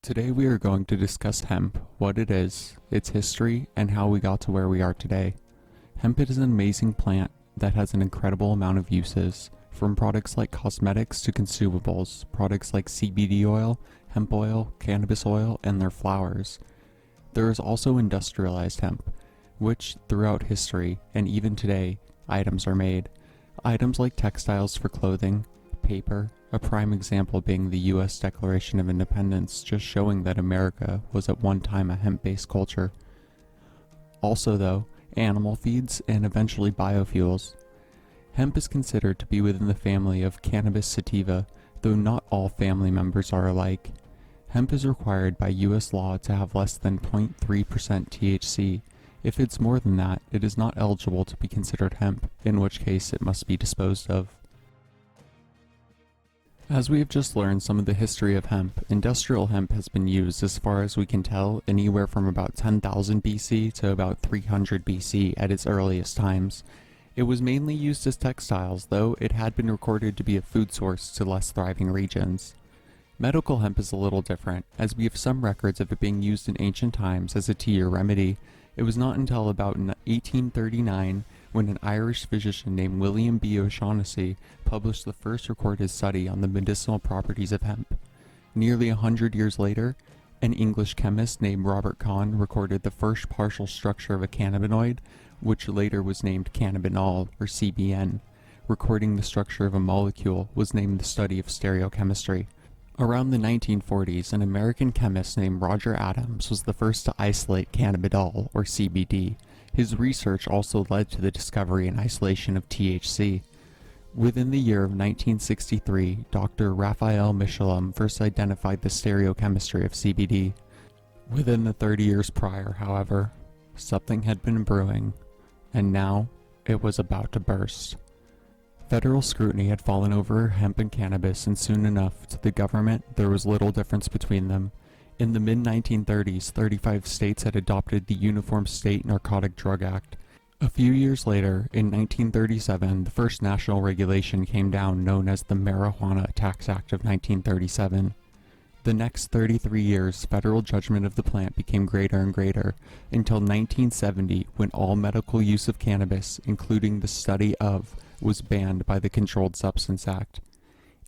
Today we are going to discuss hemp, what it is, its history, and how we got to where we are today. Hemp is an amazing plant that has an incredible amount of uses, from products like cosmetics to consumables, products like CBD oil, hemp oil, cannabis oil, and their flowers. There is also industrialized hemp, which throughout history, and even today, items are made. Items like textiles for clothing, paper, a prime example being the US Declaration of Independence, just showing that America was at one time a hemp-based culture. Also though, animal feeds and eventually biofuels. Hemp is considered to be within the family of cannabis sativa, though not all family members are alike. Hemp is required by US law to have less than 0.3% THC. If it's more than that, it is not eligible to be considered hemp, in which case it must be disposed of. As we have just learned some of the history of hemp, industrial hemp has been used as far as we can tell anywhere from about 10,000 BC to about 300 BC at its earliest times. It was mainly used as textiles, though it had been recorded to be a food source to less thriving regions. Medical hemp is a little different, as we have some records of it being used in ancient times as a tea or remedy. It was not until about 1839 when an Irish physician named William B. O'Shaughnessy published the first recorded study on the medicinal properties of hemp. Nearly 100 years later, an English chemist named Robert Kahn recorded the first partial structure of a cannabinoid, which later was named cannabinol, or CBN. Recording the structure of a molecule was named the study of stereochemistry. Around the 1940s, an American chemist named Roger Adams was the first to isolate cannabidiol, or CBD. His research also led to the discovery and isolation of THC. Within the year of 1963, Dr. Raphael Michelin first identified the stereochemistry of CBD. Within the 30 years prior, however, something had been brewing, and now it was about to burst. Federal scrutiny had fallen over hemp and cannabis, and soon enough, to the government, there was little difference between them. In the mid-1930s, 35 states had adopted the Uniform State Narcotic Drug Act. A few years later, in 1937, the first national regulation came down, known as the Marijuana Tax Act of 1937. The next 33 years, federal judgment of the plant became greater and greater, until 1970, when all medical use of cannabis, including the study of, was banned by the Controlled Substance Act.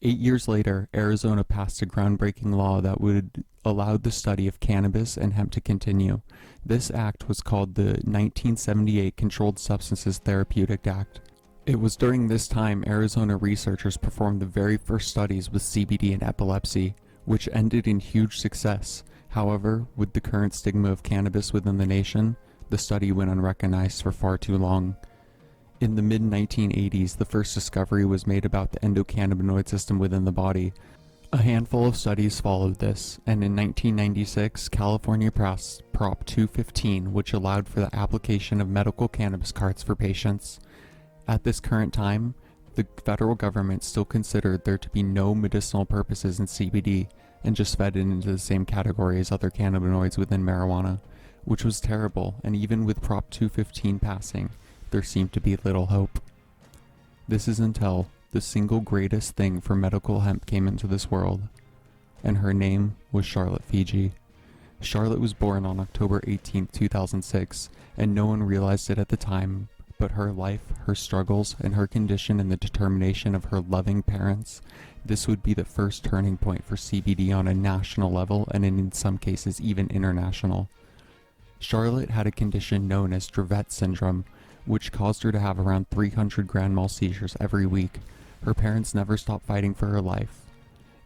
8 years later, Arizona passed a groundbreaking law that would allow the study of cannabis and hemp to continue. This act was called the 1978 Controlled Substances Therapeutic Act. It was during this time Arizona researchers performed the very first studies with CBD and epilepsy, which ended in huge success. However, with the current stigma of cannabis within the nation, the study went unrecognized for far too long. In the mid-1980s, the first discovery was made about the endocannabinoid system within the body. A handful of studies followed this, and in 1996, California passed Prop 215, which allowed for the application of medical cannabis cards for patients. At this current time, the federal government still considered there to be no medicinal purposes in CBD, and just fed it into the same category as other cannabinoids within marijuana, which was terrible, and even with Prop 215 passing, there seemed to be little hope. This is until the single greatest thing for medical hemp came into this world, and her name was Charlotte Figi. Charlotte was born on October 18, 2006, and no one realized it at the time, but her life, her struggles, and her condition and the determination of her loving parents, this would be the first turning point for CBD on a national level and in some cases even international. Charlotte had a condition known as Dravet syndrome, which caused her to have around 300 grand mal seizures every week. Her parents never stopped fighting for her life.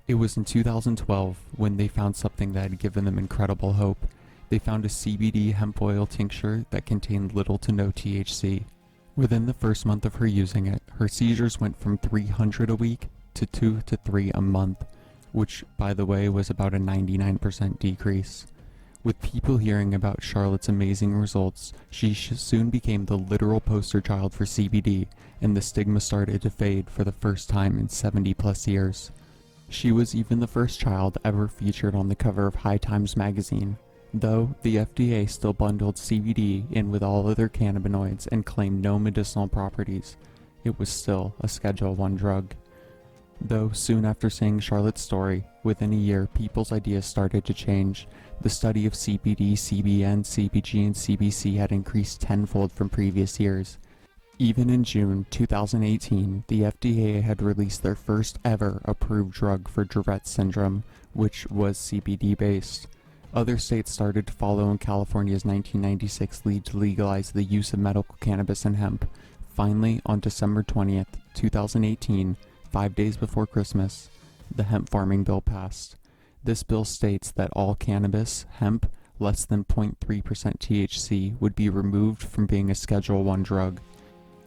It was in 2012 when they found something that had given them incredible hope. They found a CBD hemp oil tincture that contained little to no THC. Within the first month of her using it, her seizures went from 300 a week to 2 to 3 a month, which, by the way, was about a 99% decrease. With people hearing about Charlotte's amazing results, she soon became the literal poster child for CBD, and the stigma started to fade for the first time in 70 plus years. She was even the first child ever featured on the cover of High Times magazine, though the FDA still bundled CBD in with all other cannabinoids and claimed no medicinal properties. It was still a Schedule I drug. Though soon after seeing Charlotte's story, within a year people's ideas started to change. The study of CBD, CBN, CBG, and CBC had increased tenfold from previous years. Even in June 2018, the FDA had released their first ever approved drug for Dravet syndrome, which was CBD based. Other states started to follow in California's 1996 lead to legalize the use of medical cannabis and hemp. Finally, on December 20th, 2018, 5 days before Christmas, the hemp farming bill passed. This bill states that all cannabis, hemp, less than 0.3% THC would be removed from being a Schedule I drug.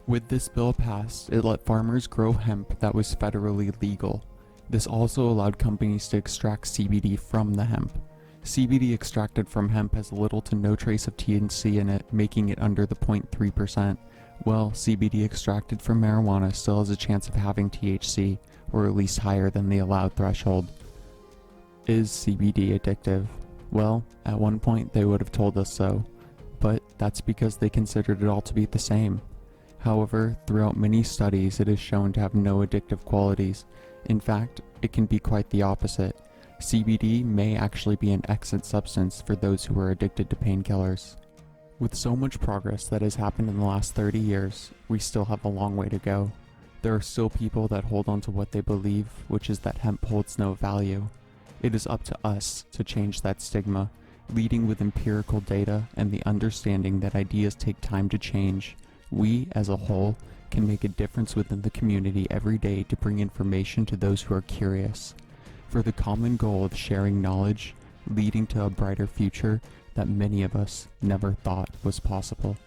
With this bill passed, it let farmers grow hemp that was federally legal. This also allowed companies to extract CBD from the hemp. CBD extracted from hemp has little to no trace of THC in it, making it under the 0.3%. Well, CBD extracted from marijuana still has a chance of having THC, or at least higher than the allowed threshold. Is CBD addictive? Well, at one point they would have told us so, but that's because they considered it all to be the same. However, throughout many studies it is shown to have no addictive qualities. In fact, it can be quite the opposite. CBD may actually be an exit substance for those who are addicted to painkillers. With so much progress that has happened in the last 30 years, we still have a long way to go. There are still people that hold on to what they believe, which is that hemp holds no value. It is up to us to change that stigma, leading with empirical data and the understanding that ideas take time to change. We, as a whole, can make a difference within the community every day to bring information to those who are curious, for the common goal of sharing knowledge, leading to a brighter future that many of us never thought was possible.